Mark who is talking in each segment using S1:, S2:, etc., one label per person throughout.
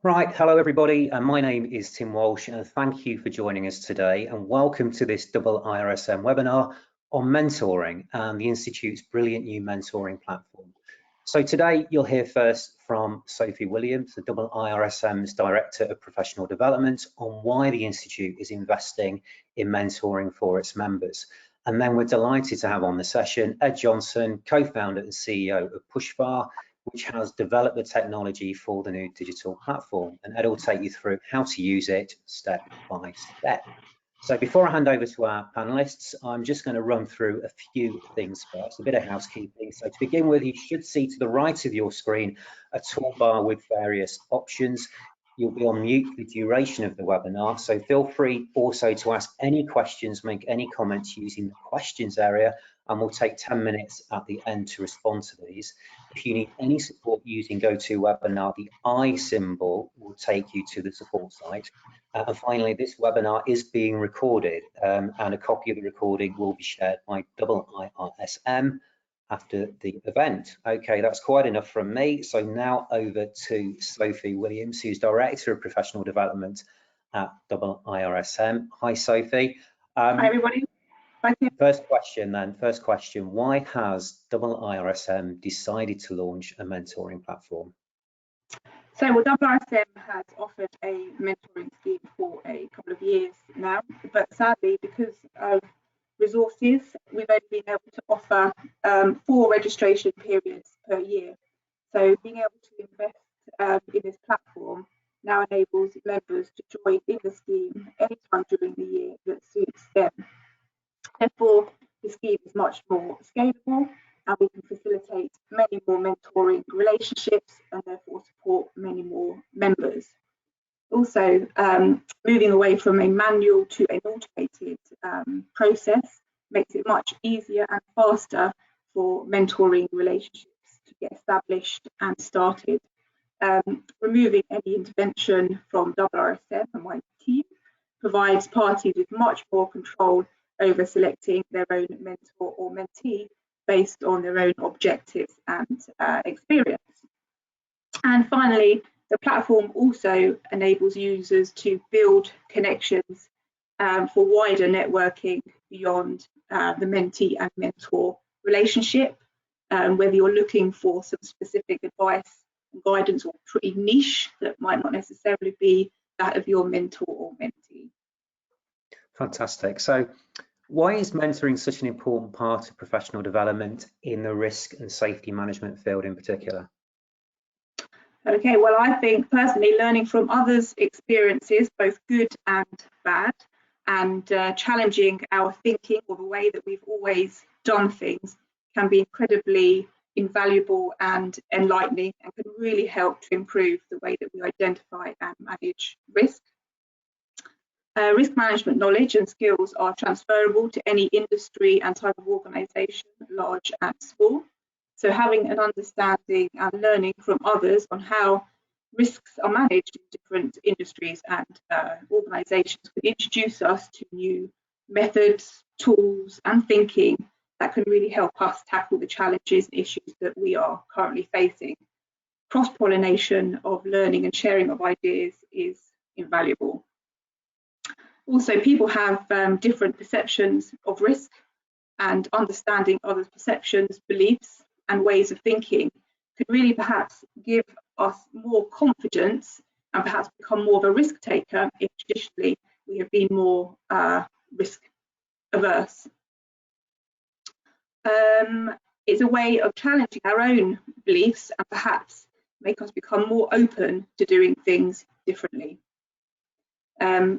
S1: Right, hello everybody. My name is Tim Walsh and thank you for joining us today and welcome to this IIRSM webinar on mentoring and the Institute's brilliant new mentoring platform. So today you'll hear first from Sophie Williams, the IIRSM's Director of Professional Development, on why the Institute is investing in mentoring for its members. And then we're delighted to have on the session Ed Johnson, co-founder and CEO of Pushfar, which has developed the technology for the new digital platform. And Ed will take you through how to use it step by step. So before I hand over to our panelists, I'm just going to run through a few things first, a bit of housekeeping. So to begin with, you should see to the right of your screen a toolbar with various options. You'll be on mute for the duration of the webinar, so feel free also to ask any questions, make any comments using the questions area, and we'll take 10 minutes at the end to respond to these. If you need any support using GoToWebinar, the I symbol will take you to the support site. And finally, this webinar is being recorded, and a copy of the recording will be shared by IIRSM after the event. Okay, that's quite enough from me. So now over to Sophie Williams, who's Director of Professional Development at IIRSM. Hi, Sophie.
S2: Hi, everybody.
S1: First question, why has IIRSM decided to launch a mentoring platform?
S2: So, well, IIRSM has offered a mentoring scheme for a couple of years now, but sadly, because of resources, we've only been able to offer 4 registration periods per year. So being able to invest in this platform now enables members to join in the scheme anytime during the year that suits them. Therefore, the scheme is much more scalable and we can facilitate many more mentoring relationships and therefore support many more members. Also, moving away from a manual to an automated process makes it much easier and faster for mentoring relationships to get established and started. Removing any intervention from IIRSM and my team provides parties with much more control over selecting their own mentor or mentee based on their own objectives and experience. And finally, the platform also enables users to build connections for wider networking beyond the mentee and mentor relationship, whether you're looking for some specific advice and guidance or pretty niche that might not necessarily be that of your mentor or mentee.
S1: Fantastic. So why is mentoring such an important part of professional development in the risk and safety management field in particular?
S2: Okay, well, I think personally learning from others' experiences, both good and bad, and challenging our thinking or the way that we've always done things can be incredibly invaluable and enlightening and can really help to improve the way that we identify and manage risk. Risk management knowledge and skills are transferable to any industry and type of organisation, large and small. So having an understanding and learning from others on how risks are managed in different industries and organisations can introduce us to new methods, tools and thinking that can really help us tackle the challenges and issues that we are currently facing. Cross-pollination of learning and sharing of ideas is invaluable. Also, people have different perceptions of risk, and understanding others' perceptions, beliefs and ways of thinking could really perhaps give us more confidence and perhaps become more of a risk taker if traditionally we have been more risk averse. It's a way of challenging our own beliefs and perhaps make us become more open to doing things differently.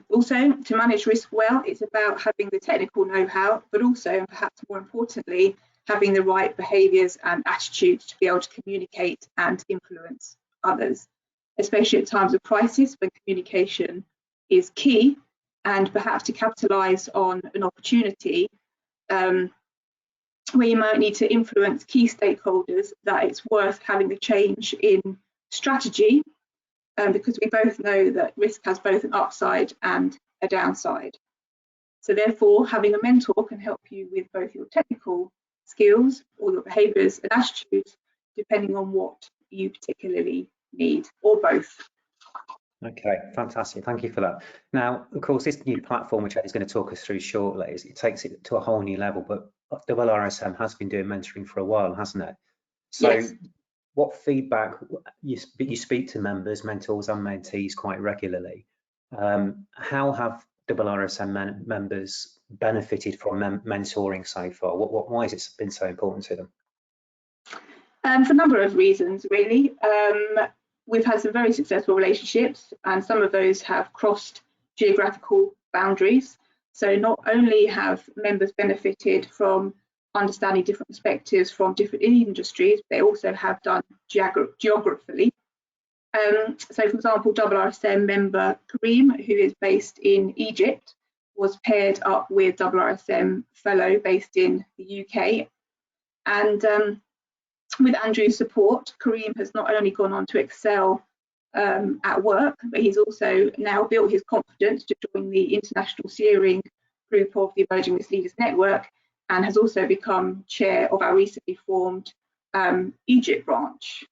S2: Also, to manage risk well, it's about having the technical know-how, but also, and perhaps more importantly, having the right behaviours and attitudes to be able to communicate and influence others, especially at times of crisis when communication is key, and perhaps to capitalise on an opportunity where you might need to influence key stakeholders that it's worth having a change in strategy, because we both know that risk has both an upside and a downside. So therefore, having a mentor can help you with both your technical skills or your behaviours and attitudes, depending on what you particularly need, or both.
S1: Okay, fantastic. Thank you for that. Now, of course, this new platform, which Ed is going to talk us through shortly, it takes it to a whole new level. But IIRSM has been doing mentoring for a while, hasn't it? So,
S2: Yes.
S1: what feedback you speak to members, mentors, and mentees quite regularly? How have IIRSM members benefited from mentoring so far? Why has it been so important to them?
S2: For a number of reasons, really. We've had some very successful relationships, and some of those have crossed geographical boundaries. So not only have members benefited from understanding different perspectives from different industries, they also have done geographically. So, for example, IIRSM member Kareem, who is based in Egypt, was paired up with IIRSM fellow based in the UK. And with Andrew's support, Kareem has not only gone on to excel at work, but he's also now built his confidence to join the international steering group of the Emerging Business Leaders Network, and has also become chair of our recently formed Egypt branch.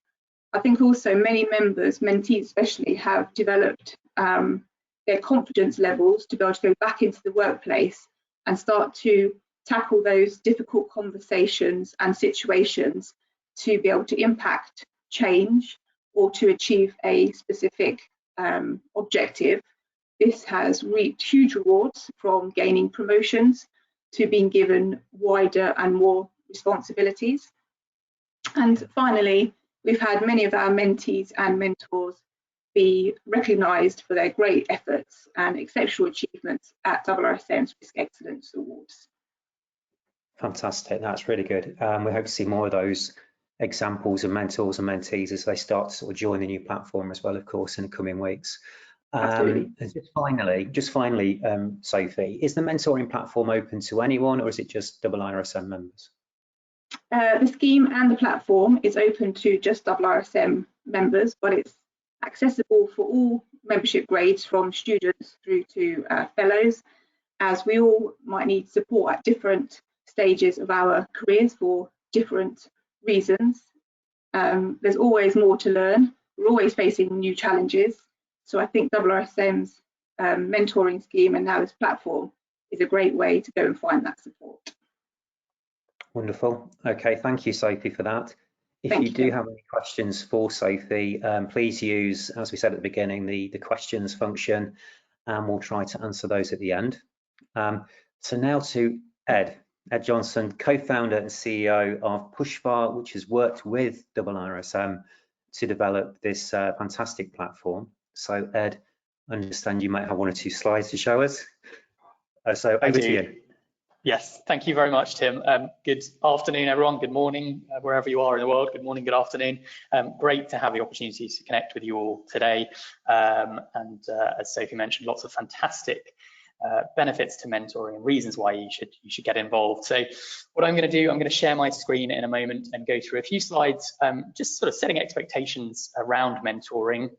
S2: I think also many members, mentees especially, have developed their confidence levels to be able to go back into the workplace and start to tackle those difficult conversations and situations to be able to impact change or to achieve a specific objective. This has reaped huge rewards, from gaining promotions to being given wider and more responsibilities. And finally, we've had many of our mentees and mentors be recognised for their great efforts and exceptional achievements at IIRSM's Risk Excellence Awards.
S1: Fantastic, that's really good. We hope to see more of those examples of mentors and mentees as they start to sort of join the new platform as well, of course, in the coming weeks. And just finally, Sophie, is the mentoring platform open to anyone, or is it just IIRSM members?
S2: The scheme and the platform is open to just IIRSM members, but it's accessible for all membership grades, from students through to fellows, as we all might need support at different stages of our careers for different reasons. There's always more to learn. We're always facing new challenges. So I think IIRSM's mentoring scheme and now this platform is a great way to go and find that support.
S1: Wonderful. Okay, thank you, Sophie, for that. If you do have any questions for Sophie, please use, as we said at the beginning, the questions function, and we'll try to answer those at the end. So now to Ed Johnson, co-founder and CEO of Pushfar, which has worked with IIRSM to develop this fantastic platform. So Ed, I understand you might have one or two slides to show us. So over to you.
S3: Yes, thank you very much, Tim. Good afternoon, everyone. Good morning, wherever you are in the world. Good morning, good afternoon. Great to have the opportunity to connect with you all today. As Sophie mentioned, lots of fantastic benefits to mentoring and reasons why you should get involved. So what I'm going to do, I'm going to share my screen in a moment and go through a few slides, just sort of setting expectations around mentoring,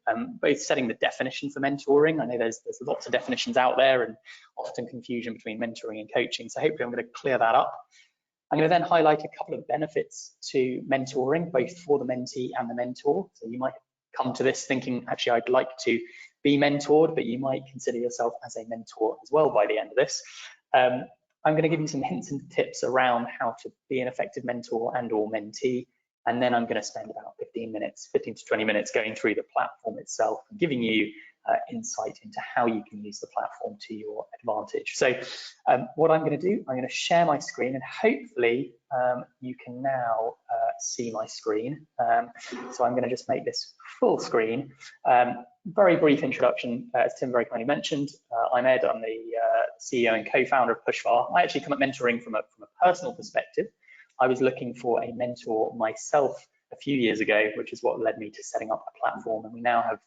S3: both setting the definition for mentoring. I know there's lots of definitions out there and often confusion between mentoring and coaching, so hopefully I'm going to clear that up. I'm going to then highlight a couple of benefits to mentoring, both for the mentee and the mentor. So you might come to this thinking, actually, I'd like to be mentored, but you might consider yourself as a mentor as well by the end of this. I'm going to give you some hints and tips around how to be an effective mentor and or mentee, and then I'm going to spend about 15 to 20 minutes going through the platform itself and giving you insight into how you can use the platform to your advantage. So what I'm going to do, I'm going to share my screen, and hopefully you can now see my screen. So I'm going to just make this full screen. Very brief introduction, as Tim very kindly mentioned. I'm Ed, I'm the CEO and co-founder of Pushfar. I actually come at mentoring from a personal perspective. I was looking for a mentor myself a few years ago, which is what led me to setting up a platform, and we now have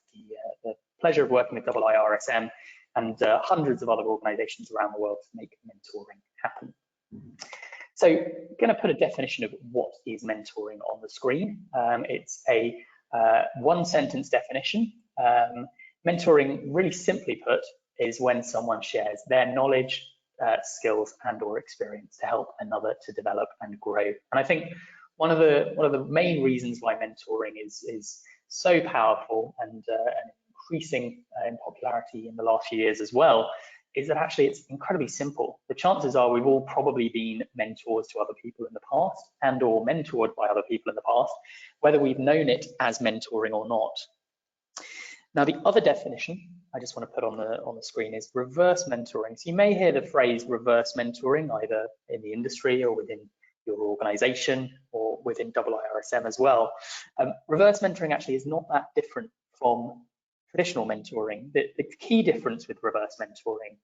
S3: the pleasure of working with IIRSM and hundreds of other organizations around the world to make mentoring happen. So I'm going to put a definition of what is mentoring on the screen. It's a one-sentence definition. Mentoring, really simply put, is when someone shares their knowledge, skills and or experience to help another to develop and grow. And I think one of the main reasons why mentoring is so powerful and an increasing in popularity in the last few years as well, is that actually it's incredibly simple. The chances are we've all probably been mentors to other people in the past and or mentored by other people in the past, whether we've known it as mentoring or not. Now, the other definition I just want to put on the screen is reverse mentoring. So you may hear the phrase reverse mentoring either in the industry or within your organization or within IIRSM as well. Reverse mentoring actually is not that different from traditional mentoring. The key difference with reverse mentoring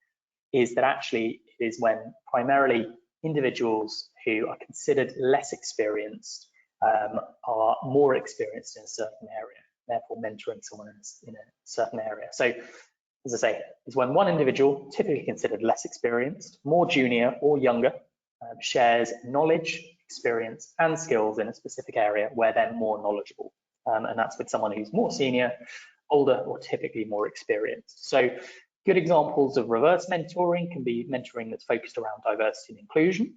S3: is that actually it is when primarily individuals who are considered less experienced are more experienced in a certain area, therefore mentoring someone in a certain area. So, as I say, is when one individual, typically considered less experienced, more junior or younger, shares knowledge, experience and skills in a specific area where they're more knowledgeable. And that's with someone who's more senior, older, or typically more experienced. So good examples of reverse mentoring can be mentoring that's focused around diversity and inclusion,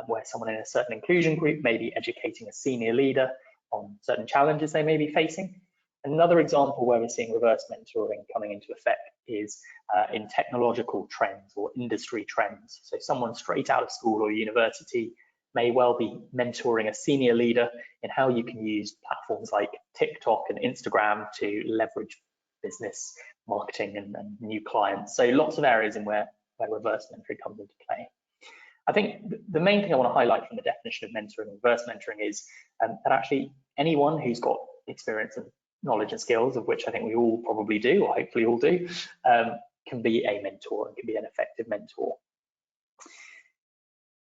S3: where someone in a certain inclusion group may be educating a senior leader on certain challenges they may be facing. Another example where we're seeing reverse mentoring coming into effect is in technological trends or industry trends. So someone straight out of school or university may well be mentoring a senior leader in how you can use platforms like TikTok and Instagram to leverage business marketing and new clients. So lots of areas in where reverse mentoring comes into play. I think the main thing I want to highlight from the definition of mentoring and reverse mentoring is that actually anyone who's got experience and knowledge and skills, of which I think we all probably do, or hopefully all do, can be a mentor and can be an effective mentor.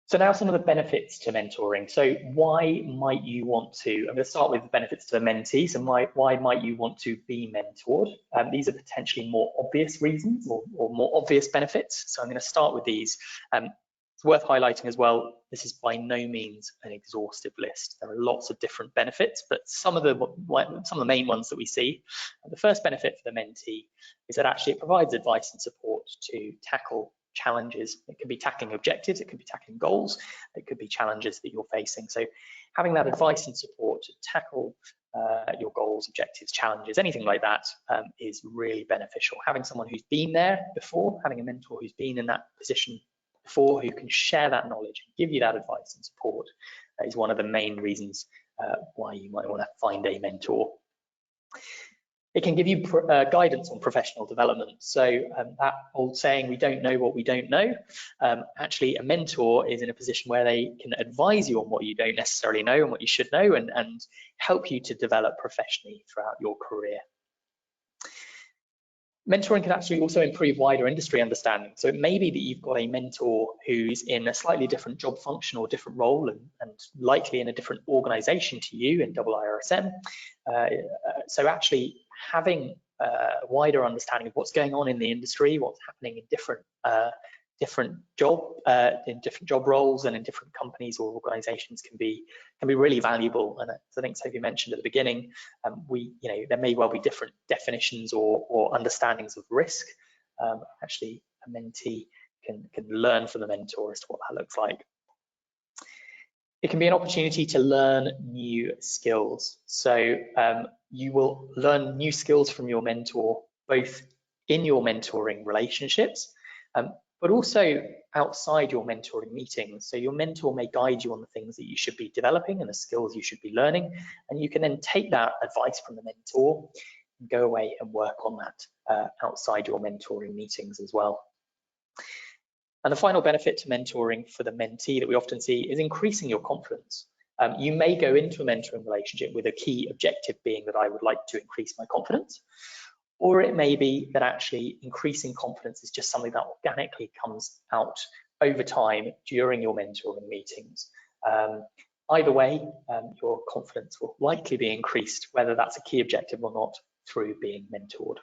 S3: So now some of the benefits to mentoring. So why might you want to, I'm going to start with the benefits to the mentees and why might you want to be mentored? These are potentially more obvious reasons or more obvious benefits. So I'm going to start with these. It's worth highlighting as well, this is by no means an exhaustive list. There are lots of different benefits, but some of the main ones that we see. The first benefit for the mentee is that actually it provides advice and support to tackle challenges. It could be tackling objectives, it could be tackling goals, it could be challenges that you're facing. So having that advice and support to tackle your goals, objectives, challenges, anything like that is really beneficial. Having someone who's been there before, having a mentor who's been in that position before, who can share that knowledge and give you that advice and support is one of the main reasons why you might want to find a mentor. It can give you guidance on professional development. So that old saying, we don't know what we don't know. Actually, a mentor is in a position where they can advise you on what you don't necessarily know and what you should know and help you to develop professionally throughout your career. Mentoring can actually also improve wider industry understanding. So it may be that you've got a mentor who's in a slightly different job function or different role and likely in a different organization to you in IIRSM. So actually having a wider understanding of what's going on in the industry, what's happening in different job roles and in different companies or organizations can be really valuable. And as I think Sophie mentioned at the beginning, there may well be different definitions or understandings of risk. Actually, a mentee can learn from the mentor as to what that looks like. It can be an opportunity to learn new skills. So you will learn new skills from your mentor, both in your mentoring relationships, but also outside your mentoring meetings. So your mentor may guide you on the things that you should be developing and the skills you should be learning, and you can then take that advice from the mentor and go away and work on that outside your mentoring meetings as well. And the final benefit to mentoring for the mentee that we often see is increasing your confidence. You may go into a mentoring relationship with a key objective being that I would like to increase my confidence, or it may be that actually increasing confidence is just something that organically comes out over time during your mentoring meetings. Either way, your confidence will likely be increased, whether that's a key objective or not, through being mentored.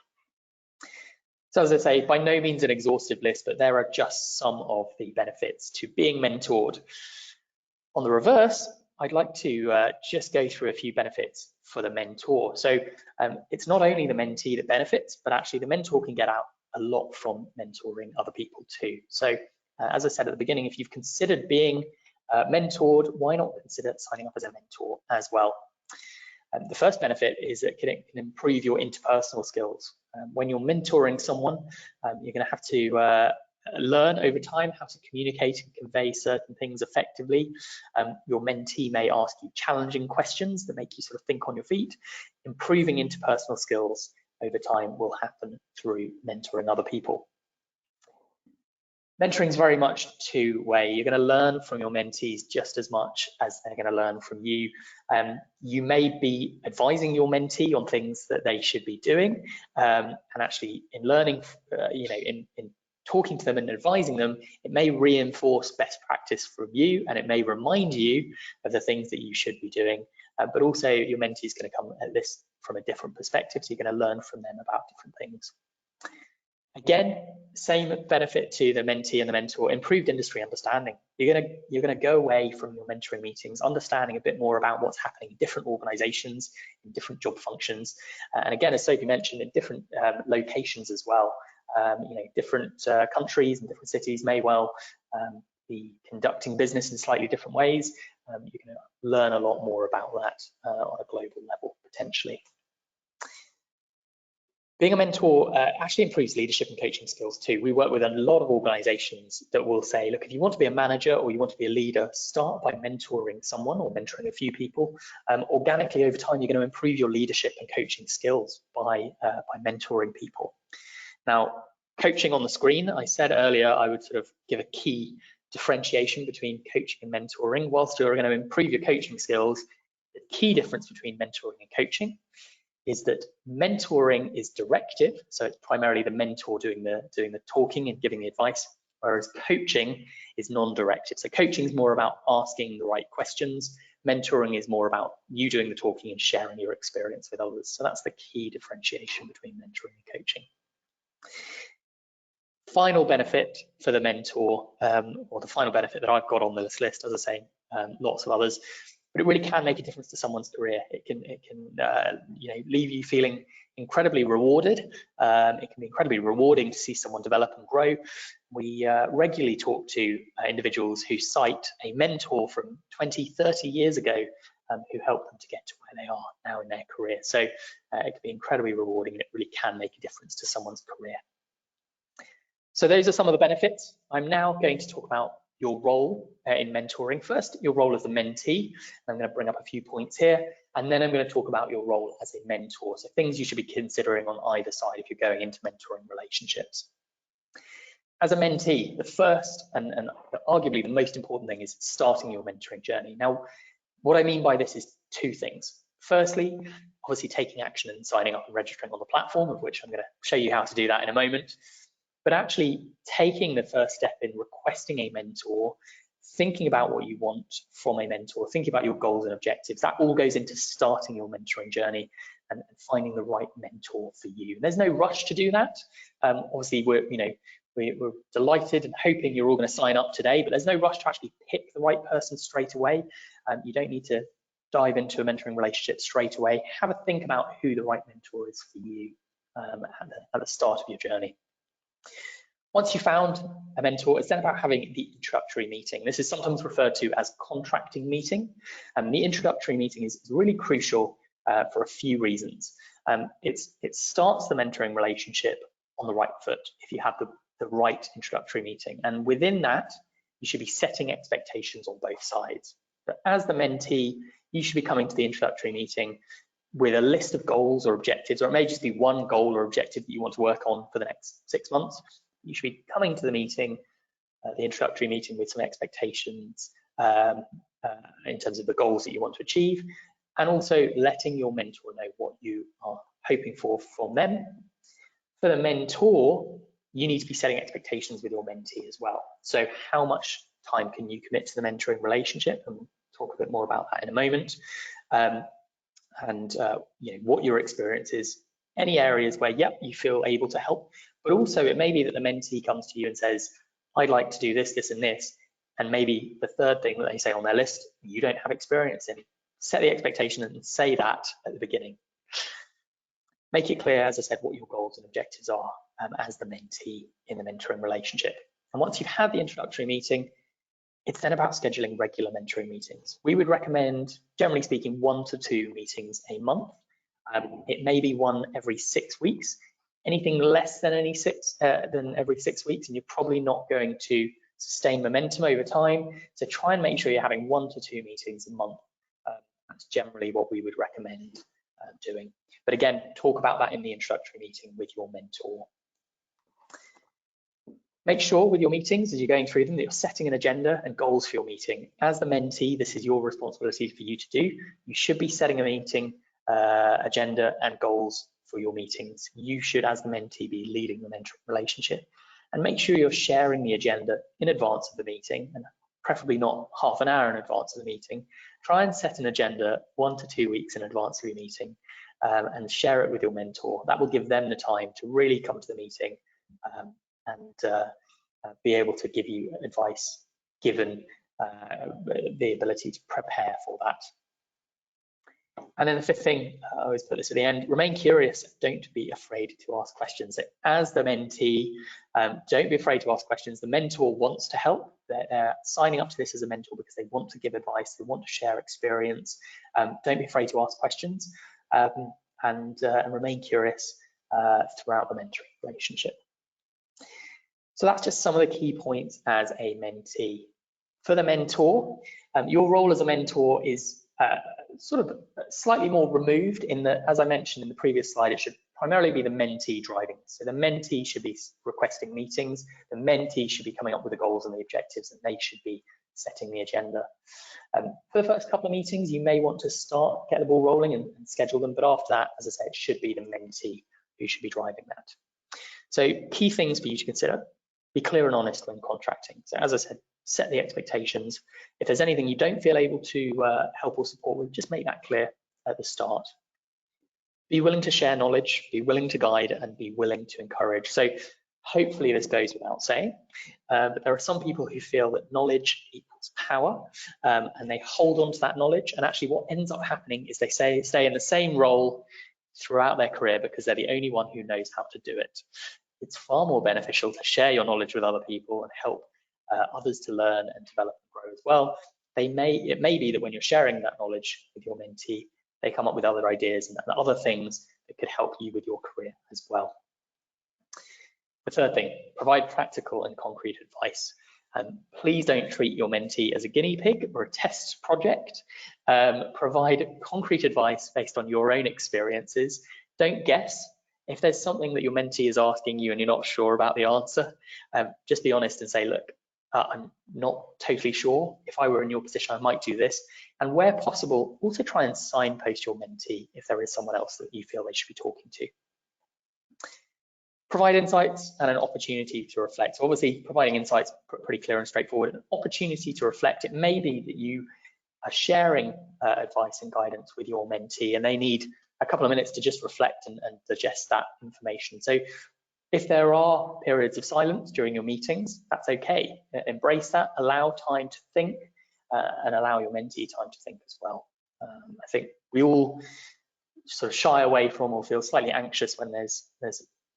S3: So as I say, by no means an exhaustive list, but there are just some of the benefits to being mentored. On the reverse, I'd like to just go through a few benefits for the mentor. So it's not only the mentee that benefits, but actually the mentor can get out a lot from mentoring other people too. So as I said at the beginning, if you've considered being mentored, why not consider signing up as a mentor as well? The first benefit is that it can improve your interpersonal skills. When you're mentoring someone, you're going to have to learn over time how to communicate and convey certain things effectively. Your mentee may ask you challenging questions that make you sort of think on your feet. Improving interpersonal skills over time will happen through mentoring other people. Mentoring is very much two-way. You're going to learn from your mentees just as much as they're going to learn from you. You may be advising your mentee on things that they should be doing, and actually in learning, in talking to them and advising them, it may reinforce best practice from you, and it may remind you of the things that you should be doing. But also your mentee is going to come at this from a different perspective, so you're going to learn from them about different things. Again, same benefit to the mentee and the mentor, improved industry understanding. You're gonna go away from your mentoring meetings understanding a bit more about what's happening in different organizations, in different job functions, and again, as Sophie mentioned, in different locations as well. Different countries and different cities may well be conducting business in slightly different ways. You're going to learn a lot more about that on a global level, potentially. Being a mentor actually improves leadership and coaching skills too. We work with a lot of organizations that will say, look, if you want to be a manager or you want to be a leader, start by mentoring someone or mentoring a few people. Organically over time, you're going to improve your leadership and coaching skills by mentoring people. Now, coaching on the screen, I said earlier, I would sort of give a key differentiation between coaching and mentoring. Whilst you're going to improve your coaching skills, the key difference between mentoring and coaching is that mentoring is directive, so it's primarily the mentor doing the talking and giving the advice, whereas coaching is non-directive. So coaching is more about asking the right questions. Mentoring is more about you doing the talking and sharing your experience with others. So that's the key differentiation between mentoring and coaching. Final benefit for the mentor, or the final benefit that I've got on this list, as I say, lots of others, but it really can make a difference to someone's career. It can leave you feeling incredibly rewarded. It can be incredibly rewarding to see someone develop and grow. We regularly talk to individuals who cite a mentor from 20, 30 years ago who helped them to get to where they are now in their career. So it can be incredibly rewarding, and it really can make a difference to someone's career. So those are some of the benefits. I'm now going to talk about your role in mentoring. First, your role as a mentee. I'm going to bring up a few points here, and then I'm going to talk about your role as a mentor. So things you should be considering on either side if you're going into mentoring relationships. As a mentee, the first and arguably the most important thing is starting your mentoring journey. Now, what I mean by this is two things. Firstly, obviously taking action and signing up and registering on the platform, of which I'm going to show you how to do that in a moment. But actually taking the first step in requesting a mentor, thinking about what you want from a mentor, thinking about your goals and objectives, that all goes into starting your mentoring journey and finding the right mentor for you. And there's no rush to do that. Obviously, we're delighted and hoping you're all going to sign up today, but there's no rush to actually pick the right person straight away. You don't need to dive into a mentoring relationship straight away. Have a think about who the right mentor is for you at the start of your journey. Once you've found a mentor, it's then about having the introductory meeting. This is sometimes referred to as contracting meeting. The introductory meeting is really crucial for a few reasons. It starts the mentoring relationship on the right foot if you have the right introductory meeting. And within that, you should be setting expectations on both sides. But as the mentee, you should be coming to the introductory meeting with a list of goals or objectives, or it may just be one goal or objective that you want to work on for the next 6 months. You should be coming to the meeting, the introductory meeting, with some expectations in terms of the goals that you want to achieve, and also letting your mentor know what you are hoping for from them. For the mentor, you need to be setting expectations with your mentee as well. So how much time can you commit to the mentoring relationship? And we'll talk a bit more about that in a moment. What your experience is, any areas where, yep, you feel able to help, but also it may be that the mentee comes to you and says, I'd like to do this, this, and this. And maybe the third thing that they say on their list, you don't have experience in. Set the expectation and say that at the beginning. Make it clear, as I said, what your goals and objectives are as the mentee in the mentoring relationship. And once you've had the introductory meeting, It's then about scheduling regular mentoring meetings. We would recommend, generally speaking, 1 to 2 meetings a month. It may be one every 6 weeks. Anything less than every 6 weeks, and you're probably not going to sustain momentum over time. So try and make sure you're having 1 to 2 meetings a month. That's generally what we would recommend doing. But again, talk about that in the introductory meeting with your mentor. Make sure with your meetings, as you're going through them, that you're setting an agenda and goals for your meeting. As the mentee, this is your responsibility for you to do. You should be setting a meeting agenda and goals for your meetings. You should, as the mentee, be leading the mentoring relationship, and make sure you're sharing the agenda in advance of the meeting, and preferably not half an hour in advance of the meeting. Try and set an agenda 1 to 2 weeks in advance of your meeting, and share it with your mentor. That will give them the time to really come to the meeting and be able to give you advice, given the ability to prepare for that. And then the fifth thing, I always put this at the end, remain curious, don't be afraid to ask questions. So as the mentee, don't be afraid to ask questions. The mentor wants to help. They're signing up to this as a mentor because they want to give advice, they want to share experience. Don't be afraid to ask questions, and remain curious throughout the mentoring relationship. So that's just some of the key points as a mentee. For the mentor, your role as a mentor is sort of slightly more removed in that, as I mentioned in the previous slide, it should primarily be the mentee driving. So the mentee should be requesting meetings, the mentee should be coming up with the goals and the objectives, and they should be setting the agenda. For the first couple of meetings, you may want to get the ball rolling and schedule them, but after that, as I say, it should be the mentee who should be driving that. So key things for you to consider: be clear and honest when contracting. So as I said, set the expectations. If there's anything you don't feel able to help or support with, just make that clear at the start. Be willing to share knowledge, be willing to guide, and be willing to encourage. So hopefully this goes without saying, but there are some people who feel that knowledge equals power, and they hold on to that knowledge, and actually what ends up happening is they stay in the same role throughout their career because they're the only one who knows how to do it. It's far more beneficial to share your knowledge with other people and help others to learn and develop and grow as well. It may be that when you're sharing that knowledge with your mentee, they come up with other ideas and other things that could help you with your career as well. The third thing, provide practical and concrete advice. Please don't treat your mentee as a guinea pig or a test project. Provide concrete advice based on your own experiences. Don't guess. If there's something that your mentee is asking you and you're not sure about the answer, just be honest and say, look, I'm not totally sure. If I were in your position, I might do this. And where possible, also try and signpost your mentee if there is someone else that you feel they should be talking to. Provide insights and an opportunity to reflect. So obviously, providing insights pretty clear and straightforward. An opportunity to reflect. It may be that you are sharing advice and guidance with your mentee and they need a couple of minutes to just reflect and digest that information. So if there are periods of silence during your meetings, that's okay. Embrace that, allow time to think, and allow your mentee time to think as well. I think we all sort of shy away from or feel slightly anxious when there's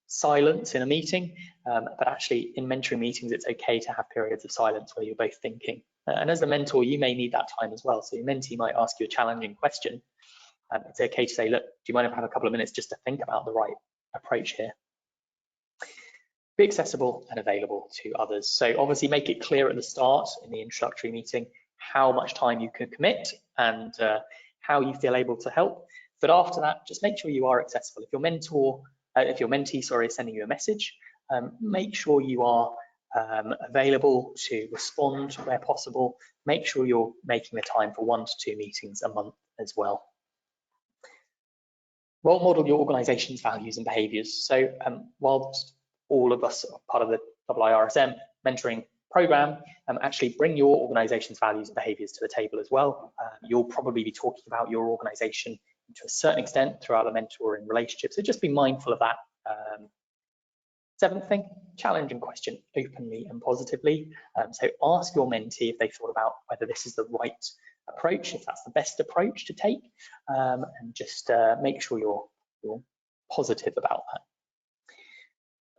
S3: silence in a meeting, but actually in mentoring meetings, it's okay to have periods of silence where you're both thinking. And as a mentor, you may need that time as well. So your mentee might ask you a challenging question. It's okay to say, look, do you mind if I have a couple of minutes just to think about the right approach here? Be accessible and available to others. So obviously make it clear at the start in the introductory meeting how much time you can commit and how you feel able to help. But after that, just make sure you are accessible. If your mentee is sending you a message, make sure you are available to respond where possible. Make sure you're making the time for 1 to 2 meetings a month as well. Role model your organisation's values and behaviours. So whilst all of us are part of the IIRSM mentoring programme, actually bring your organisation's values and behaviours to the table as well. You'll probably be talking about your organisation to a certain extent throughout the mentoring relationship, so just be mindful of that. Seventh thing, challenge and question openly and positively. So ask your mentee if they've thought about whether this is the right approach, if that's the best approach to take, and just make sure you're positive about that.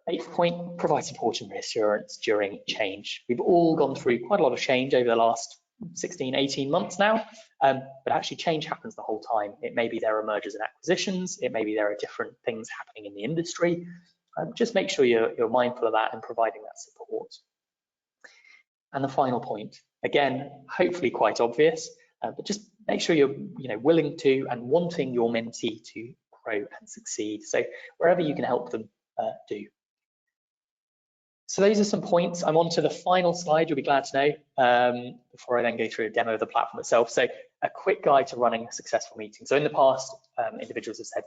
S3: 8th point, provide support and reassurance during change. We've all gone through quite a lot of change over the last 16, 18 months now, but actually change happens the whole time. It may be there are mergers and acquisitions, it may be there are different things happening in the industry. Just make sure you're mindful of that and providing that support. And the final point, again, hopefully quite obvious, but just make sure you're willing to and wanting your mentee to grow and succeed. So wherever you can help them, do. So those are some points. I'm on to the final slide, you'll be glad to know, before I then go through a demo of the platform itself. So a quick guide to running a successful meeting. So in the past, individuals have said,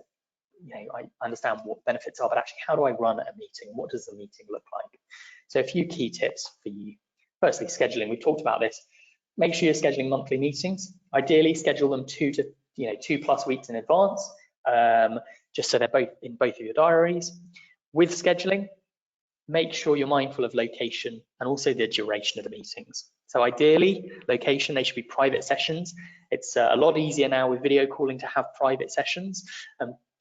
S3: I understand what benefits are, but actually how do I run a meeting? What does the meeting look like? So a few key tips for you. Firstly, scheduling. We've talked about this. Make sure you're scheduling monthly meetings. Ideally, schedule them 2+ weeks in advance, just so they're both in both of your diaries. With scheduling, make sure you're mindful of location and also the duration of the meetings. So ideally, location, they should be private sessions. It's a lot easier now with video calling to have private sessions.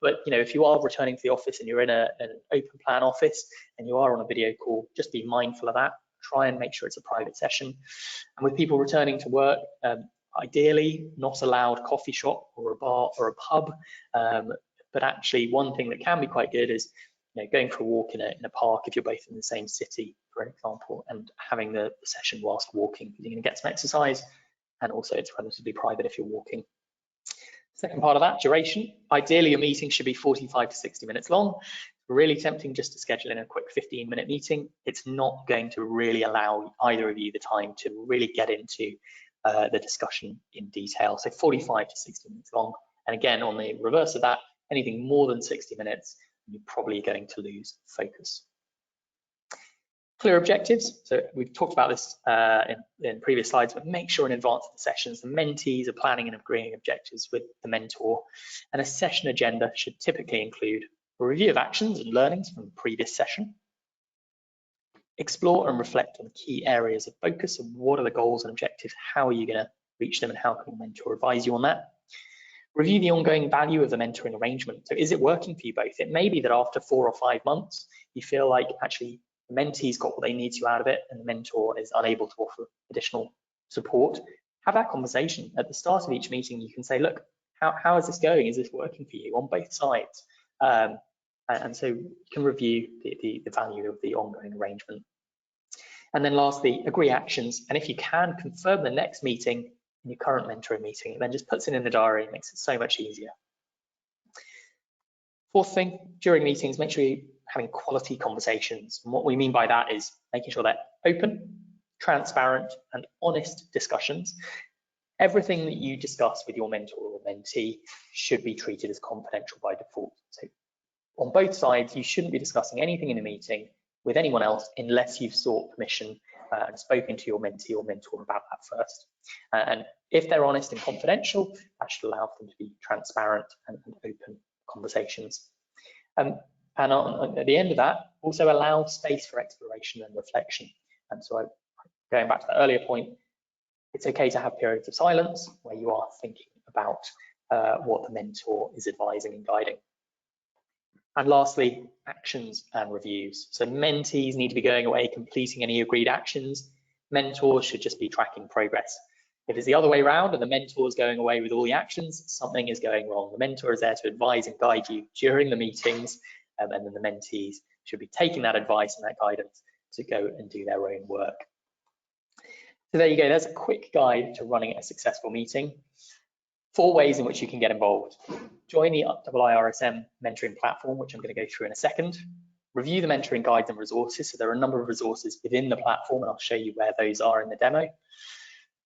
S3: But if you are returning to the office and you're in an open plan office and you are on a video call, just be mindful of that. Try and make sure it's a private session. And with people returning to work, ideally not allowed coffee shop or a bar or a pub. But actually one thing that can be quite good is going for a walk in a park if you're both in the same city, for example, and having the session whilst walking. You're going to get some exercise, and also it's relatively private if you're walking. Second part of that, duration. Ideally, your meeting should be 45 to 60 minutes long. Really tempting just to schedule in a quick 15-minute meeting. It's not going to really allow either of you the time to really get into the discussion in detail. So 45 to 60 minutes long. And again, on the reverse of that, anything more than 60 minutes, you're probably going to lose focus. Clear objectives. So we've talked about this in previous slides, but make sure in advance of the sessions, the mentees are planning and agreeing objectives with the mentor. And a session agenda should typically include a review of actions and learnings from the previous session. Explore and reflect on the key areas of focus and what are the goals and objectives, how are you going to reach them, and how can the mentor advise you on that. Review the ongoing value of the mentoring arrangement. So is it working for you both? It may be that after 4 or 5 months, you feel like actually the mentee's got what they need to out of it and the mentor is unable to offer additional support. Have that conversation. At the start of each meeting, you can say, look, how is this going? Is this working for you on both sides? And so you can review the value of the ongoing arrangement. And then lastly, agree actions. And if you can, confirm the next meeting in your current mentoring meeting, and then just puts it in the diary and makes it so much easier. Fourth thing, during meetings, make sure you're having quality conversations. And what we mean by that is making sure they're open, transparent, and honest discussions. Everything that you discuss with your mentor or mentee should be treated as confidential by default. So on both sides, you shouldn't be discussing anything in a meeting with anyone else unless you've sought permission and spoken to your mentee or mentor about that first. And if they're honest and confidential, that should allow them to be transparent and open conversations. And at the end of that, also allow space for exploration and reflection. And so going back to the earlier point, it's okay to have periods of silence where you are thinking about what the mentor is advising and guiding. And lastly, actions and reviews. So mentees need to be going away, completing any agreed actions. Mentors should just be tracking progress. If it's the other way around and the mentor is going away with all the actions, something is going wrong. The mentor is there to advise and guide you during the meetings, and then the mentees should be taking that advice and that guidance to go and do their own work. So there you go, there's a quick guide to running a successful meeting. 4 ways in which you can get involved. Join the IIRSM mentoring platform, which I'm going to go through in a second. Review the mentoring guides and resources. So there are a number of resources within the platform, and I'll show you where those are in the demo.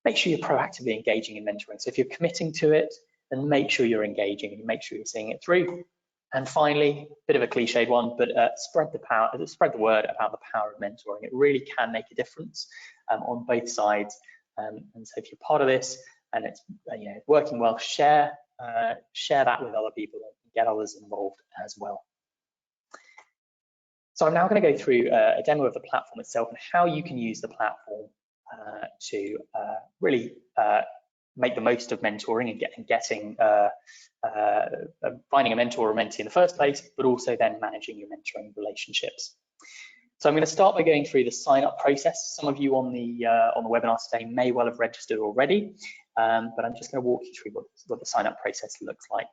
S3: Make sure you're proactively engaging in mentoring. So if you're committing to it, then make sure you're engaging and make sure you're seeing it through. And finally, a bit of a cliched one, but spread the word about the power of mentoring. It really can make a difference on both sides. And so if you're part of this and it's working well, share that with other people and get others involved as well. So I'm now going to go through a demo of the platform itself and how you can use the platform to really make the most of mentoring and getting finding a mentor or mentee in the first place, but also then managing your mentoring relationships. So I'm going to start by going through the sign-up process. Some of you on the webinar today may well have registered already, but I'm just going to walk you through what the sign-up process looks like.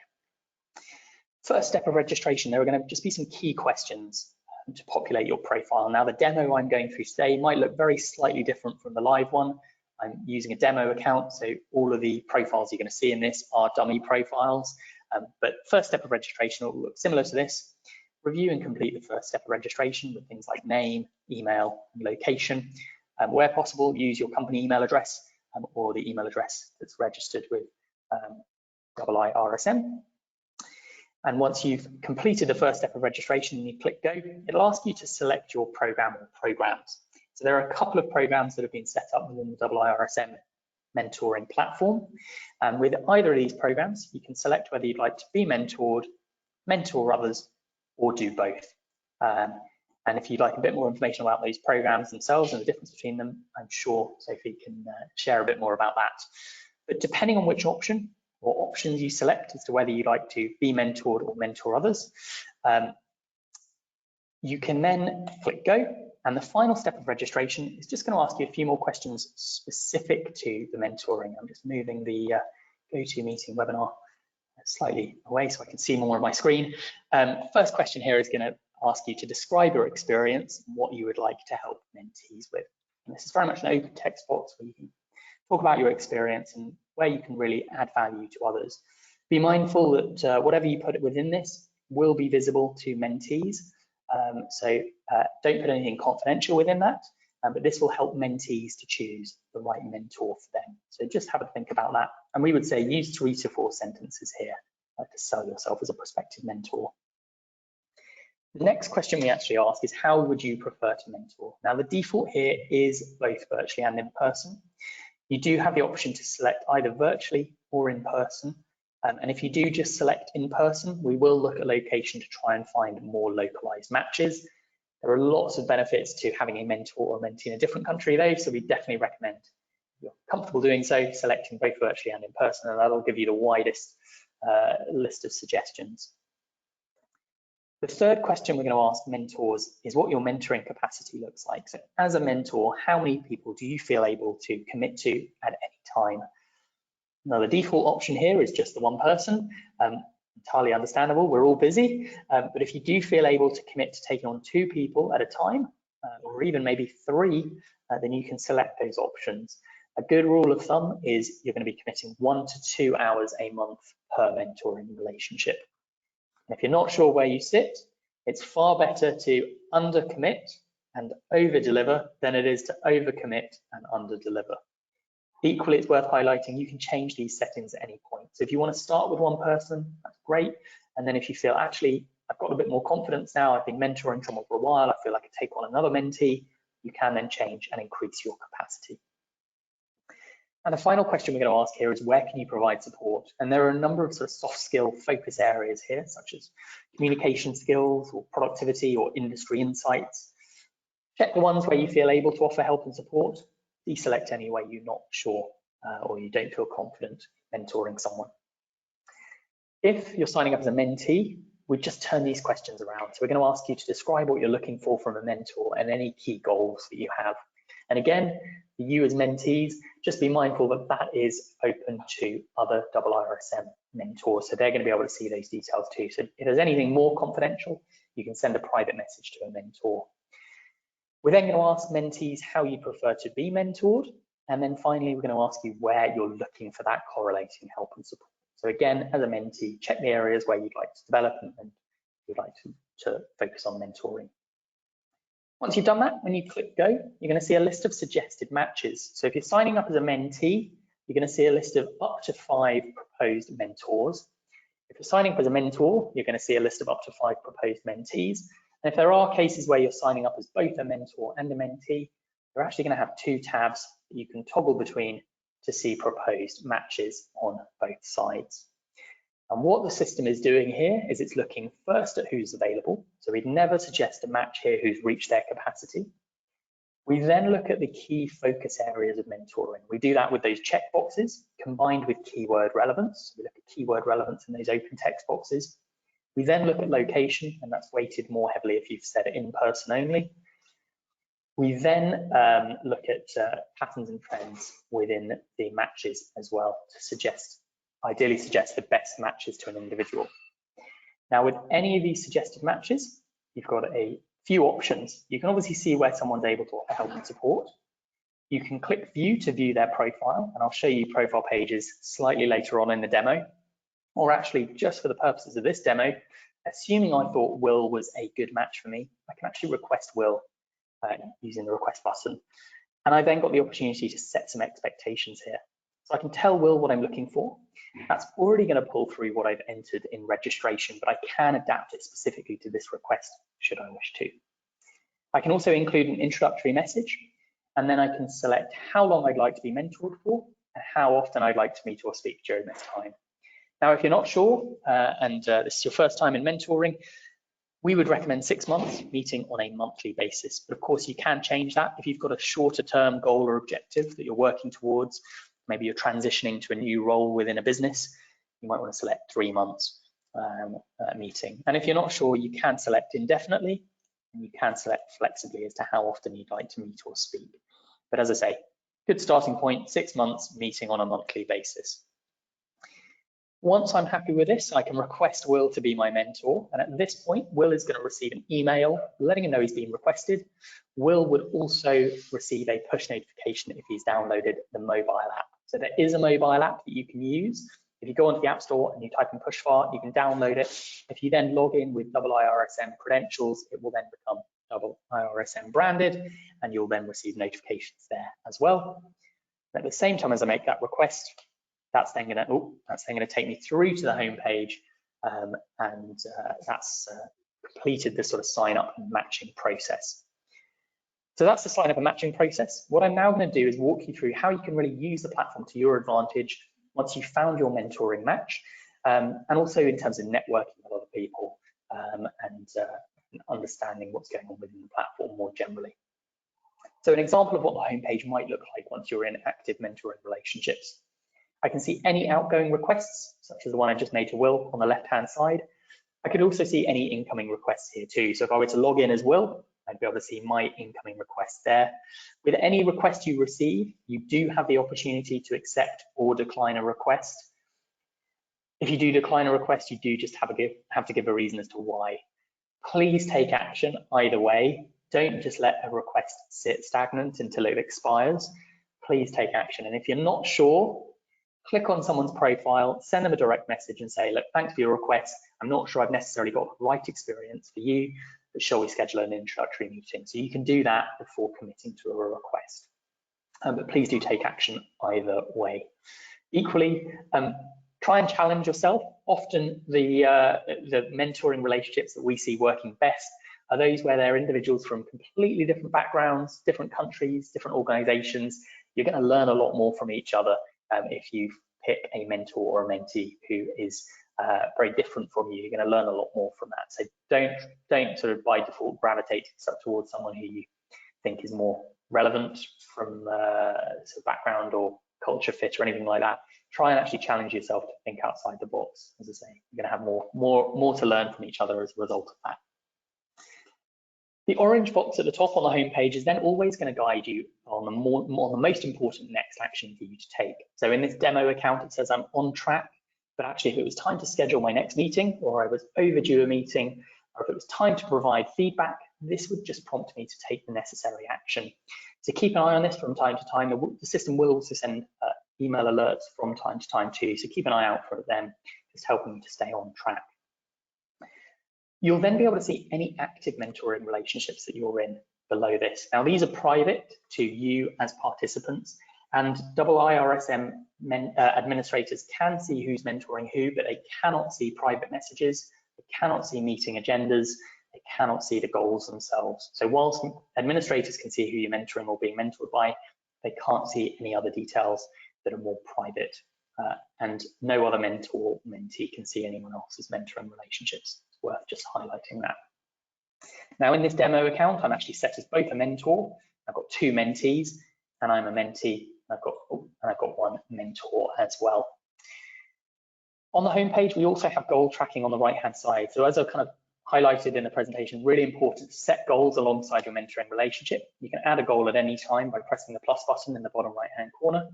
S3: First step of registration, there are going to just be some key questions to populate your profile. Now, the demo I'm going through today might look very slightly different from the live one. I'm using a demo account, so all of the profiles you're going to see in this are dummy profiles. But first step of registration will look similar to this. Review and complete the first step of registration with things like name, email, and location. Where possible, use your company email address or the email address that's registered with IIRSM. And once you've completed the first step of registration and you click go, it'll ask you to select your program or programs. So there are a couple of programs that have been set up within the IIRSM mentoring platform. And with either of these programs, you can select whether you'd like to be mentored, mentor others, or do both. And if you'd like a bit more information about those programs themselves and the difference between them, I'm sure Sophie can share a bit more about that. But depending on which option or options you select as to whether you'd like to be mentored or mentor others, you can then click go. And the final step of registration is just going to ask you a few more questions specific to the mentoring. I'm just moving the GoToMeeting webinar slightly away so I can see more of my screen. First question here is going to ask you to describe your experience and what you would like to help mentees with. And this is very much an open text box where you can talk about your experience and where you can really add value to others. Be mindful that whatever you put within this will be visible to mentees. So don't put anything confidential within that, but this will help mentees to choose the right mentor for them. So just have a think about that. And we would say use 3 to 4 sentences here to sell yourself as a prospective mentor. The next question we actually ask is, how would you prefer to mentor? Now, the default here is both virtually and in person. You do have the option to select either virtually or in person. And if you do just select in person, we will look at location to try and find more localized matches. There are lots of benefits to having a mentor or mentee in a different country though, so we definitely recommend, if you're comfortable doing so, selecting both virtually and in person, and that'll give you the widest list of suggestions. The third question we're going to ask mentors is what your mentoring capacity looks like. So as a mentor, how many people do you feel able to commit to at any time? Now, the default option here is just the one person. Entirely understandable, we're all busy, but if you do feel able to commit to taking on 2 people at a time, or even maybe 3, then you can select those options. A good rule of thumb is you're going to be committing 1 to 2 hours a month per mentoring relationship. And if you're not sure where you sit, it's far better to undercommit and over-deliver than it is to overcommit and under-deliver. Equally, it's worth highlighting you can change these settings at any point. So if you want to start with one person, that's great. And then if you feel, actually, I've got a bit more confidence now, I've been mentoring someone for a while, I feel like I take on another mentee, you can then change and increase your capacity. And the final question we're going to ask here is, where can you provide support? And there are a number of sort of soft skill focus areas here, such as communication skills or productivity or industry insights. Check the ones where you feel able to offer help and support. Deselect any way you're not sure or you don't feel confident mentoring someone. If you're signing up as a mentee, we just turn these questions around. So we're going to ask you to describe what you're looking for from a mentor and any key goals that you have. And again, for you as mentees, just be mindful that that is open to other IIRSM mentors. So they're going to be able to see those details too. So if there's anything more confidential, you can send a private message to a mentor. We're then going to ask mentees how you prefer to be mentored. And then finally, we're going to ask you where you're looking for that correlating help and support. So again, as a mentee, check the areas where you'd like to develop and you'd like to focus on mentoring. Once you've done that, when you click go, you're going to see a list of suggested matches. So if you're signing up as a mentee, you're going to see a list of up to 5 proposed mentors. If you're signing up as a mentor, you're going to see a list of up to 5 proposed mentees. And if there are cases where you're signing up as both a mentor and a mentee, you're actually going to have 2 tabs that you can toggle between to see proposed matches on both sides. And what the system is doing here is it's looking first at who's available. So we'd never suggest a match here who's reached their capacity. We then look at the key focus areas of mentoring. We do that with those check boxes combined with keyword relevance. We look at keyword relevance in those open text boxes. We then look at location, and that's weighted more heavily if you've said in person only. We then look at patterns and trends within the matches as well to ideally suggest the best matches to an individual. Now, with any of these suggested matches, you've got a few options. You can obviously see where someone's able to help and support. You can click view to view their profile, and I'll show you profile pages slightly later on in the demo. Or actually, just for the purposes of this demo, assuming I thought Will was a good match for me, I can actually request Will using the request button. And I then got the opportunity to set some expectations here. So I can tell Will what I'm looking for. That's already going to pull through what I've entered in registration, but I can adapt it specifically to this request should I wish to. I can also include an introductory message, and then I can select how long I'd like to be mentored for and how often I'd like to meet or speak during this time. Now, if you're not sure and this is your first time in mentoring, we would recommend 6 months, meeting on a monthly basis. But of course, you can change that if you've got a shorter term goal or objective that you're working towards. Maybe you're transitioning to a new role within a business. You might want to select 3 months meeting. And if you're not sure, you can select indefinitely, and you can select flexibly as to how often you'd like to meet or speak. But as I say, good starting point, 6 months, meeting on a monthly basis. Once I'm happy with this, I can request Will to be my mentor. And at this point, Will is going to receive an email letting him know he's been requested. Will would also receive a push notification if he's downloaded the mobile app. So there is a mobile app that you can use. If you go onto the App Store and you type in Pushfar, you can download it. If you then log in with IIRSM credentials, it will then become IIRSM branded, and you'll then receive notifications there as well. At the same time as I make that request, that's then going to take me through to the home page, and that's completed this sort of sign up and matching process. So that's the sign up and matching process. What I'm now going to do is walk you through how you can really use the platform to your advantage once you've found your mentoring match, and also in terms of networking with other people and understanding what's going on within the platform more generally. So an example of what the homepage might look like once you're in active mentoring relationships. I can see any outgoing requests, such as the one I just made to Will on the left-hand side. I could also see any incoming requests here too. So if I were to log in as Will, I'd be able to see my incoming requests there. With any request you receive, you do have the opportunity to accept or decline a request. If you do decline a request, you do just have to give a reason as to why. Please take action either way. Don't just let a request sit stagnant until it expires. Please take action. And if you're not sure, click on someone's profile, send them a direct message and say, look, thanks for your request. I'm not sure I've necessarily got the right experience for you, but shall we schedule an introductory meeting? So you can do that before committing to a request. But please do take action either way. Equally, try and challenge yourself. Often the mentoring relationships that we see working best are those where they're individuals from completely different backgrounds, different countries, different organizations. You're going to learn a lot more from each other if you pick a mentor or a mentee who is very different from you. You're going to learn a lot more from that. So don't sort of by default gravitate towards someone who you think is more relevant from sort of background or culture fit or anything like that. Try and actually challenge yourself to think outside the box. As I say, you're going to have more to learn from each other as a result of that. The orange box at the top on the home page is then always going to guide you on the most important next action for you to take. So in this demo account, it says I'm on track, but actually if it was time to schedule my next meeting, or I was overdue a meeting, or if it was time to provide feedback, this would just prompt me to take the necessary action. So keep an eye on this from time to time. The system will also send email alerts from time to time too, so keep an eye out for them, just helping you to stay on track. You'll then be able to see any active mentoring relationships that you're in below this. Now, these are private to you as participants, and IIRSM administrators can see who's mentoring who, but they cannot see private messages, they cannot see meeting agendas, they cannot see the goals themselves. So whilst administrators can see who you're mentoring or being mentored by, they can't see any other details that are more private, and no other mentor or mentee can see anyone else's mentoring relationships. It's worth just highlighting that. Now in this demo account, I'm actually set as both a mentor, I've got 2 mentees, and I'm a mentee, and I've got one mentor as well. On the homepage, we also have goal tracking on the right-hand side. So as I've kind of highlighted in the presentation, really important to set goals alongside your mentoring relationship. You can add a goal at any time by pressing the plus button in the bottom right-hand corner.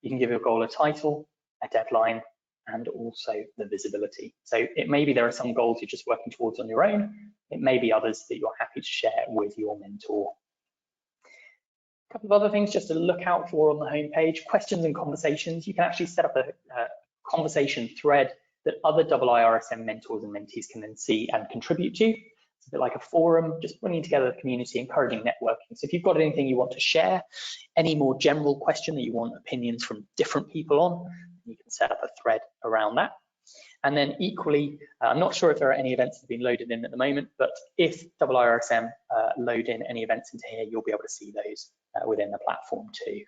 S3: You can give your goal a title, a deadline, and also the visibility. So it may be there are some goals you're just working towards on your own. It may be others that you're happy to share with your mentor. A couple of other things just to look out for on the homepage: questions and conversations. You can actually set up a conversation thread that other IIRSM mentors and mentees can then see and contribute to. It's a bit like a forum, just bringing together the community, encouraging networking. So if you've got anything you want to share, any more general question that you want opinions from different people on, you can set up a thread around that. And then equally, I'm not sure if there are any events that have been loaded in at the moment, but if IIRSM load in any events into here, you'll be able to see those within the platform too.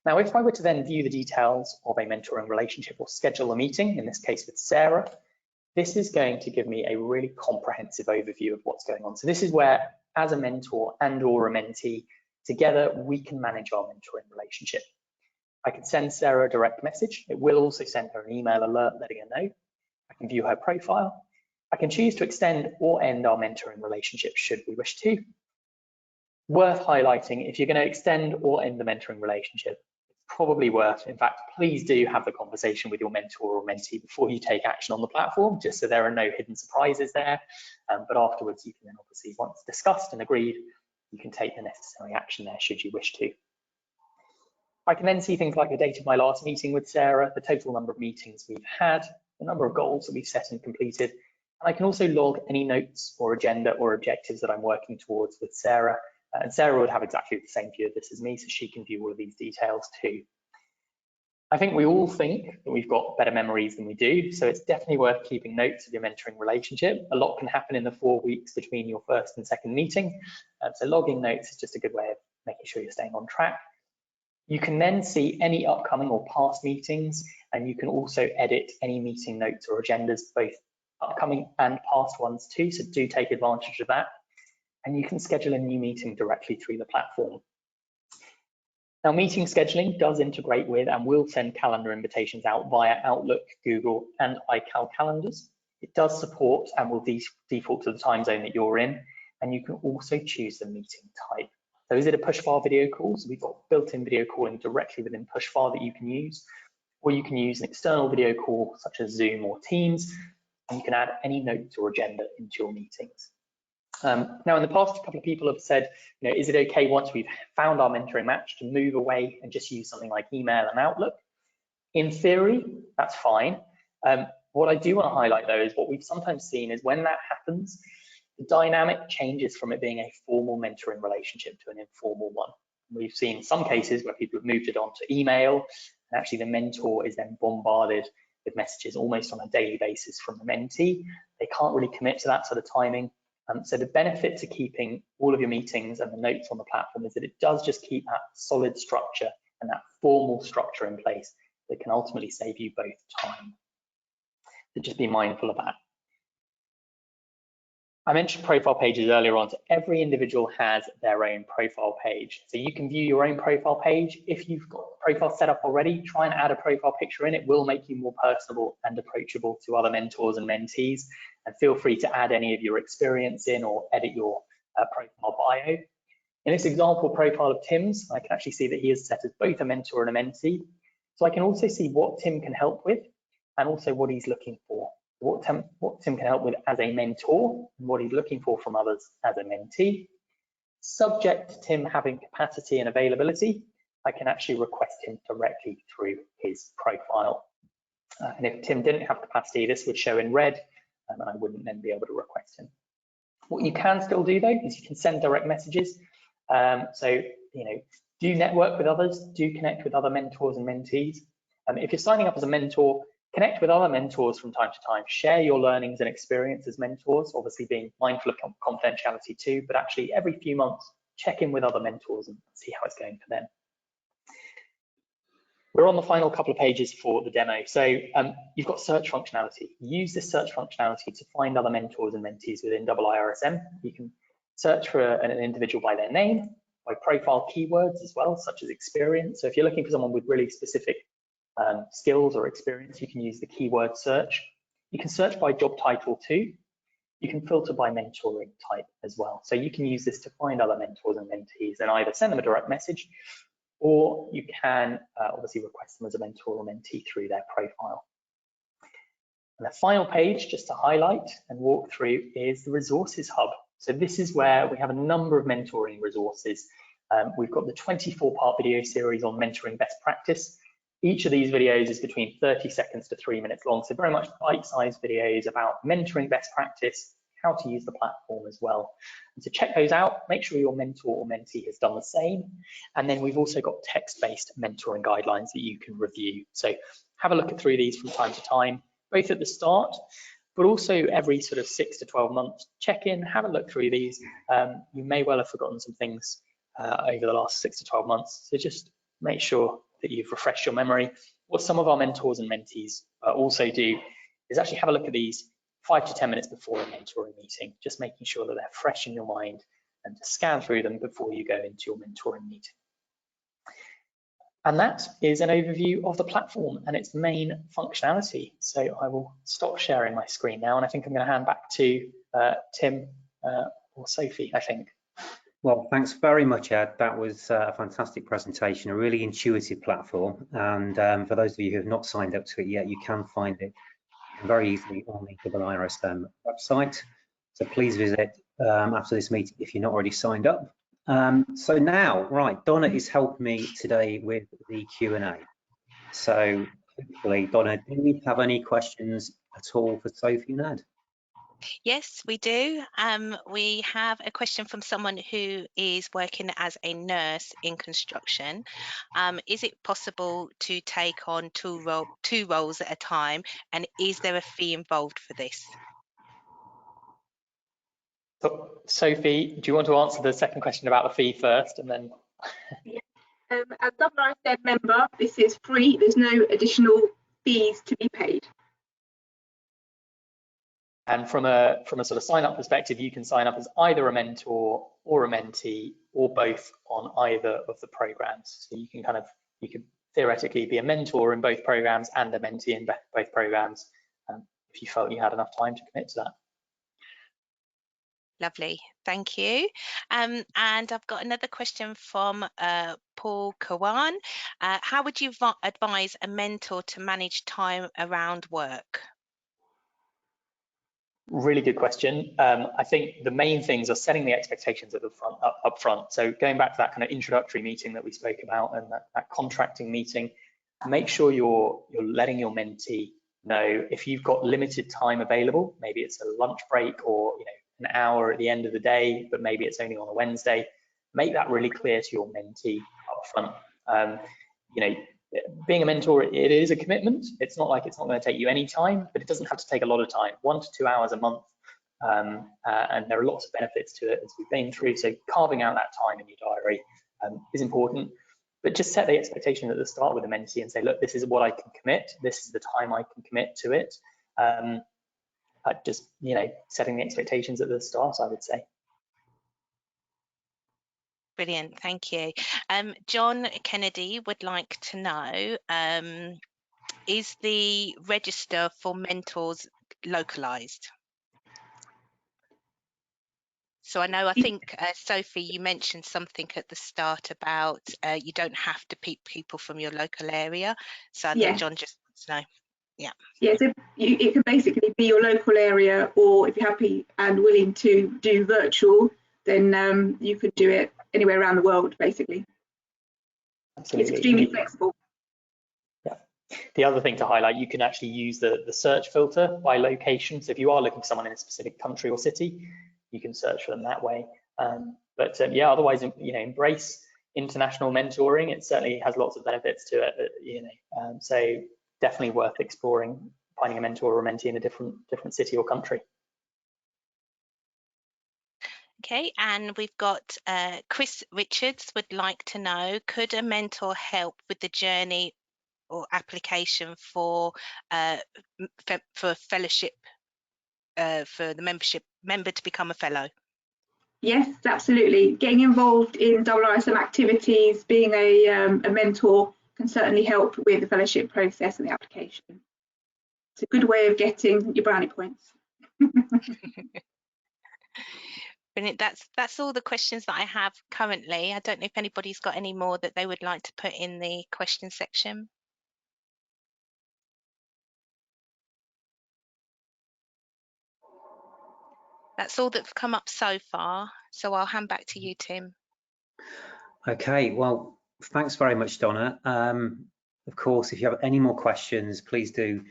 S3: Now, if I were to then view the details of a mentoring relationship or schedule a meeting, in this case with Sarah, this is going to give me a really comprehensive overview of what's going on. So this is where, as a mentor and or a mentee, together we can manage our mentoring relationship. I can send Sarah a direct message. It will also send her an email alert letting her know. I can view her profile. I can choose to extend or end our mentoring relationship should we wish to. Worth highlighting, if you're going to extend or end the mentoring relationship, it's probably worth, in fact, please do have the conversation with your mentor or mentee before you take action on the platform, just so there are no hidden surprises there. But afterwards, you can then obviously, once discussed and agreed, you can take the necessary action there should you wish to. I can then see things like the date of my last meeting with Sarah, the total number of meetings we've had, the number of goals that we've set and completed. And I can also log any notes or agenda or objectives that I'm working towards with Sarah. And Sarah would have exactly the same view of this as me, so she can view all of these details too. I think we all think that we've got better memories than we do, so it's definitely worth keeping notes of your mentoring relationship. A lot can happen in the 4 weeks between your first and second meeting, so logging notes is just a good way of making sure you're staying on track. You can then see any upcoming or past meetings, and you can also edit any meeting notes or agendas, both upcoming and past ones too, so do take advantage of that. And you can schedule a new meeting directly through the platform. Now, meeting scheduling does integrate with and will send calendar invitations out via Outlook, Google, and iCal calendars. It does support and will default to the time zone that you're in, and you can also choose the meeting type. So is it a Pushfar video call? So we've got built-in video calling directly within Pushfar that you can use, or you can use an external video call such as Zoom or Teams, and you can add any notes or agenda into your meetings. Now, in the past, a couple of people have said, is it okay once we've found our mentoring match to move away and just use something like email and Outlook? In theory, that's fine. What I do want to highlight, though, is what we've sometimes seen is when that happens, the dynamic changes from it being a formal mentoring relationship to an informal one. We've seen some cases where people have moved it on to email, and actually the mentor is then bombarded with messages almost on a daily basis from the mentee. They can't really commit to that sort of timing. So the benefit to keeping all of your meetings and the notes on the platform is that it does just keep that solid structure and that formal structure in place that can ultimately save you both time. So just be mindful of that. I mentioned profile pages earlier on, so every individual has their own profile page. So you can view your own profile page. If you've got a profile set up already, try and add a profile picture in. It will make you more personable and approachable to other mentors and mentees. And feel free to add any of your experience in or edit your profile bio. In this example profile of Tim's, I can actually see that he is set as both a mentor and a mentee. So I can also see what Tim can help with and also what he's looking for. What Tim can help with as a mentor and what he's looking for from others as a mentee. Subject to Tim having capacity and availability, I can actually request him directly through his profile. And if Tim didn't have capacity, this would show in red, and I wouldn't then be able to request him. What you can still do, though, is you can send direct messages. Do network with others, do connect with other mentors and mentees. If you're signing up as a mentor, connect with other mentors from time to time, share your learnings and experience as mentors, obviously being mindful of confidentiality too, but actually every few months, check in with other mentors and see how it's going for them. We're on the final couple of pages for the demo. So you've got search functionality. Use this search functionality to find other mentors and mentees within IIRSM. You can search for an individual by their name, by profile keywords as well, such as experience. So if you're looking for someone with really specific skills or experience, you can use the keyword search. You can search by job title too. You can filter by mentoring type as well. So you can use this to find other mentors and mentees and either send them a direct message, or you can obviously request them as a mentor or mentee through their profile. And the final page, just to highlight and walk through, is the resources hub. So this is where we have a number of mentoring resources. We've got the 24-part video series on mentoring best practice. Each of these videos is between 30 seconds to 3 minutes long, so very much bite-sized videos about mentoring best practice, how to use the platform as well. And so check those out, make sure your mentor or mentee has done the same. And then we've also got text-based mentoring guidelines that you can review. So have a look through these from time to time, both at the start, but also every sort of 6 to 12 months, check in, have a look through these. You may well have forgotten some things over the last 6 to 12 months. So just make sure that you've refreshed your memory. What some of our mentors and mentees also do is actually have a look at these 5 to 10 minutes before a mentoring meeting, just making sure that they're fresh in your mind and to scan through them before you go into your mentoring meeting. And that is an overview of the platform and its main functionality. So I will stop sharing my screen now, and I think I'm going to hand back to Tim or Sophie, I think.
S1: Well, thanks very much, Ed. That was a fantastic presentation, a really intuitive platform. And for those of you who have not signed up to it yet, you can find it very easily on the IIRSM website. So please visit after this meeting if you're not already signed up. So now, right, Donna is helping me today with the Q&A. So hopefully, Donna, do we have any questions at all for Sophie and Ed?
S4: Yes, we do. We have a question from someone who is working as a nurse in construction. Is it possible to take on two roles at a time, and is there a fee involved for this?
S3: So, Sophie, do you want to answer the second question about the fee first, and then?
S2: Yeah. As IIRSM member, this is free. There's no additional fees to be paid.
S3: And from a sort of sign up perspective, you can sign up as either a mentor or a mentee or both on either of the programs. So you can you could theoretically be a mentor in both programs and a mentee in both programs if you felt you had enough time to commit to that.
S4: Lovely, thank you. And I've got another question from Paul Kawan. How would you advise a mentor to manage time around work?
S3: Really good question. I think the main things are setting the expectations at the up front. So going back to that kind of introductory meeting that we spoke about and that contracting meeting, make sure you're letting your mentee know if you've got limited time available. Maybe it's a lunch break or an hour at the end of the day, but maybe it's only on a Wednesday. Make that really clear to your mentee up front. Being a mentor, it is a commitment. It's not like it's not going to take you any time, but it doesn't have to take a lot of time, 1 to 2 hours a month. And there are lots of benefits to it as we've been through. So carving out that time in your diary is important, but just set the expectation at the start with a mentee and say, look, this is what I can commit. This is the time I can commit to it. Just, setting the expectations at the start, I would say.
S4: Brilliant, thank you. John Kennedy would like to know, is the register for mentors localised? So I think, Sophie, you mentioned something at the start about you don't have to pick people from your local area. So I think John just wants to know. Yeah,
S2: so it can basically be your local area, or if you're happy and willing to do virtual, then you could do it anywhere around the world, basically. Absolutely. It's extremely flexible.
S3: Yeah. The other thing to highlight, you can actually use the search filter by location. So if you are looking for someone in a specific country or city, you can search for them that way. Yeah, otherwise, embrace international mentoring. It certainly has lots of benefits to it. So definitely worth exploring finding a mentor or a mentee in a different city or country.
S4: Okay, and we've got Chris Richards would like to know, could a mentor help with the journey or application for fellowship, for the member to become a fellow?
S2: Yes, absolutely. Getting involved in IIRSM activities, being a mentor can certainly help with the fellowship process and the application. It's a good way of getting your brownie points.
S4: Brilliant. That's all the questions that I have currently. I don't know if anybody's got any more that they would like to put in the question section. That's all that's come up so far. So I'll hand back to you, Tim.
S1: Okay, well, thanks very much, Donna. Of course, if you have any more questions, please do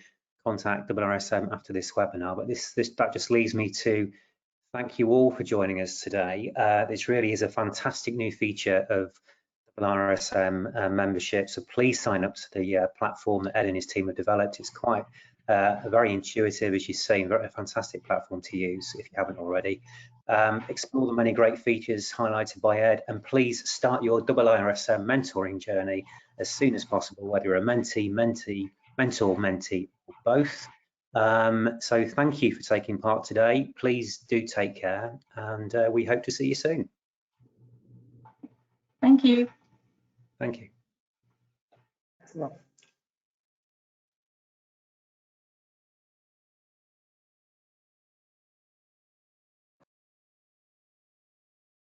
S1: contact IIRSM after this webinar. But that just leaves me to thank you all for joining us today. This really is a fantastic new feature of IIRSM membership. So please sign up to the platform that Ed and his team have developed. It's quite very intuitive, as you say, a fantastic platform to use if you haven't already. Explore the many great features highlighted by Ed, and please start your IIRSM mentoring journey as soon as possible, whether you're a mentee, mentor, mentee, or both. So thank you for taking part today. Please do take care, and we hope to see you soon.
S2: Thank you.
S1: Thank you.
S5: Thanks a lot.